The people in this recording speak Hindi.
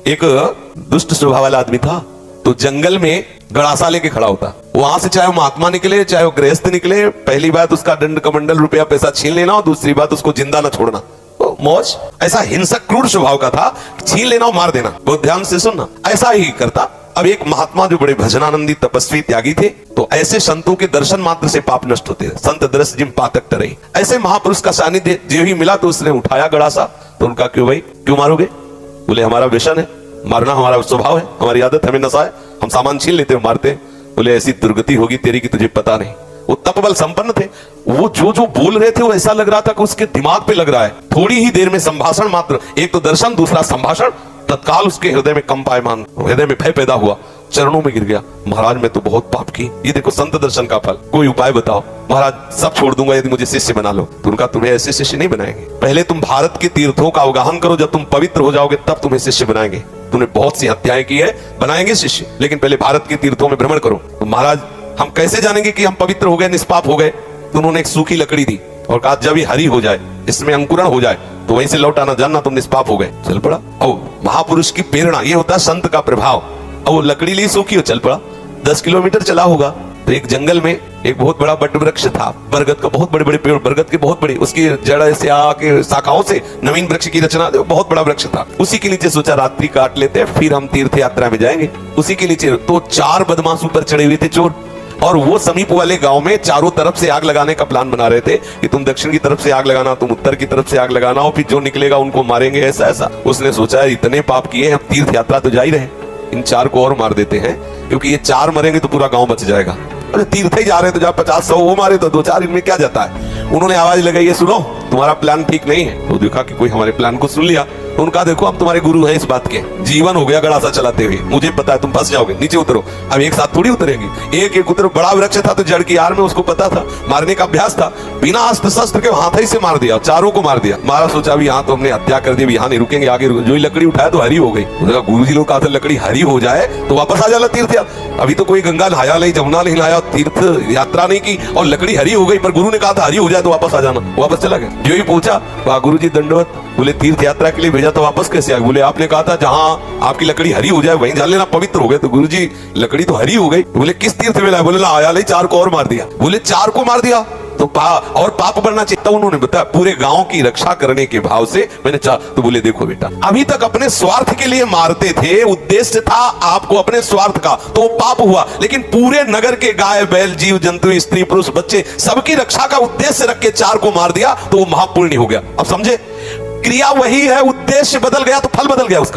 एक दुष्ट स्वभाव वाला आदमी था, तो जंगल में गड़ासा लेके खड़ा होता। वहां से चाहे वो महात्मा निकले चाहे वो गृहस्थ निकले, पहली बात उसका दंड कमंडल रुपया पैसा छीन लेना और दूसरी बात उसको जिंदा न छोड़ना। मौज ऐसा हिंसक क्रूर स्वभाव का था, छीन लेना और मार देना। बहुत ध्यान से सुनना, ऐसा ही करता। अब एक महात्मा जो बड़े भजनानंदी तपस्वी त्यागी थे, तो ऐसे संतों के दर्शन मात्र से पाप नष्ट होते हैं। संत दर्श जिम पातक टरे, ऐसे महापुरुष का सानिध्य जो ही मिला तो उसने उठाया गड़ासा। तो उनका क्यों भाई, क्यों मारोगे? बोले हमारा व्यसन है, मारना हमारा स्वभाव है, हमारी आदत, हमें नशा है, हम सामान छीन लेते हैं, मारते हैं। बोले ऐसी दुर्गति होगी तेरी की तुझे पता नहीं। वो तपबल संपन्न थे, वो जो जो बोल रहे थे वो ऐसा लग रहा था कि उसके दिमाग पे लग रहा है। थोड़ी ही देर में संभाषण मात्र, एक तो दर्शन दूसरा संभाषण, तत्काल उसके हृदय में कंपायमान, हृदय में भय पैदा हुआ, चरणों में गिर गया। महाराज मैं तो बहुत पाप की, ये देखो संत दर्शन का फल, कोई उपाय बताओ। महाराज सब छोड़ दूंगा यदि मुझे शिष्य बना लो। तो उनका तुम्हें ऐसे शिष्य नहीं बनाएंगे, पहले तुम भारत के तीर्थों का अवगाहन करो, जब तुम पवित्र हो जाओगे तब तुम्हें शिष्य बनाएंगे। तुमने बहुत सी हत्याएं की है, बनाएंगे शिष्य, लेकिन पहले भारत के तीर्थों में भ्रमण करो। तो महाराज हम कैसे जानेंगे कि हम पवित्र हो गए, निष्पाप हो गए? तो उन्होंने एक सूखी लकड़ी दी और कहा जब ये हरी हो जाए, इसमें अंकुरण हो जाए तो वहीं से लौट आना, जानना तुम निष्पाप हो गए। चल पड़ा। और महापुरुष की प्रेरणा, ये होता है संत का प्रभाव। और वो लकड़ी ली सूखी हो, चल पड़ा। 10 किलोमीटर चला होगा तो एक जंगल में एक बहुत बड़ा बट वृक्ष था, बरगद का, बहुत बड़े बड़े पेड़, बरगद के बहुत बड़े, उसकी जड़ से आके शाखाओं से नवीन वृक्ष की रचना, बहुत बड़ा वृक्ष था। उसी के नीचे सोचा रात्रि काट लेते हैं, फिर हम तीर्थ यात्रा में जाएंगे। उसी के नीचे तो 4 बदमाश ऊपर चढ़े हुए थे, चोर, और वो समीप वाले गांव में चारों तरफ से आग लगाने का प्लान बना रहे थे कि तुम दक्षिण की तरफ से आग लगाना, तुम उत्तर की तरफ से आग लगाना, और फिर जो निकलेगा उनको मारेंगे, ऐसा ऐसा। उसने सोचा इतने पाप किए, हम तीर्थ यात्रा तो जा ही रहे, इन 4 को और मार देते हैं, क्योंकि ये 4 मरेंगे तो पूरा गांव बच जाएगा। अरे तीर्थ ही जा रहे हैं तो जहाँ 50-100 वो मारे तो 2-4 इनमें क्या जाता है। उन्होंने आवाज लगाई, ये सुनो तुम्हारा प्लान ठीक नहीं है। तो देखा कि कोई हमारे प्लान को सुन लिया, तो उनका देखो अब तुम्हारे गुरु है इस बात के, जीवन हो गया गड़ासा चलाते हुए, मुझे पता है तुम फंस जाओगे, नीचे उतरो। अब एक साथ थोड़ी उतरेंगे, एक एक उतरो। बड़ा वृक्ष था तो जड़ की आड़ में, उसको पता था, मारने का अभ्यास था, बिना अस्त्र शस्त्र के हाथ ही से मार दिया, 4 को मार दिया। मारा, सोचा अभी यहाँ तो हमने हत्या कर दी, यहाँ नहीं रुकेंगे, आगे जो ही लकड़ी उठाया तो हरी हो गई। गुरु जी लोग कहा था लकड़ी हरी हो जाए तो वापस आ जाना तीर्थ यात्रा। अभी तो कोई गंगा नहाया नहीं, जमुना नहीं नहाया, तीर्थ यात्रा नहीं की और लकड़ी हरी हो गई, पर गुरु ने कहा था हरी हो जाए तो वापस आ जाना। वापस चला गया। जो ही पूछा, वाह गुरु जी दंडवत। बोले तीर्थ यात्रा के लिए भेजा तो वापस कैसे आ? बोले आपने कहा था जहाँ आपकी लकड़ी हरी हो जाए वहीं जान लेना, पवित्र हो गए। तो गुरु जी लकड़ी तो हरी हो गई। बोले किस तीर्थ में लाया? बोले ला आया नहीं, 4 को और मार दिया। बोले 4 को मार दिया तो और पाप बढ़ना चाहिए। तो उन्होंने बताया पूरे गांव की रक्षा करने के भाव से मैंने 4। तो बोले देखो बेटा, अभी तक अपने स्वार्थ के लिए मारते थे, उद्देश्य था आपको अपने स्वार्थ का, तो पाप हुआ। लेकिन पूरे नगर के गाय बैल जीव जंतु स्त्री पुरुष बच्चे सबकी रक्षा का उद्देश्य रख के 4 को मार दिया, तो वो महापुण्य हो गया। अब समझे, क्रिया वही है, उद्देश्य बदल गया तो फल बदल गया उसका।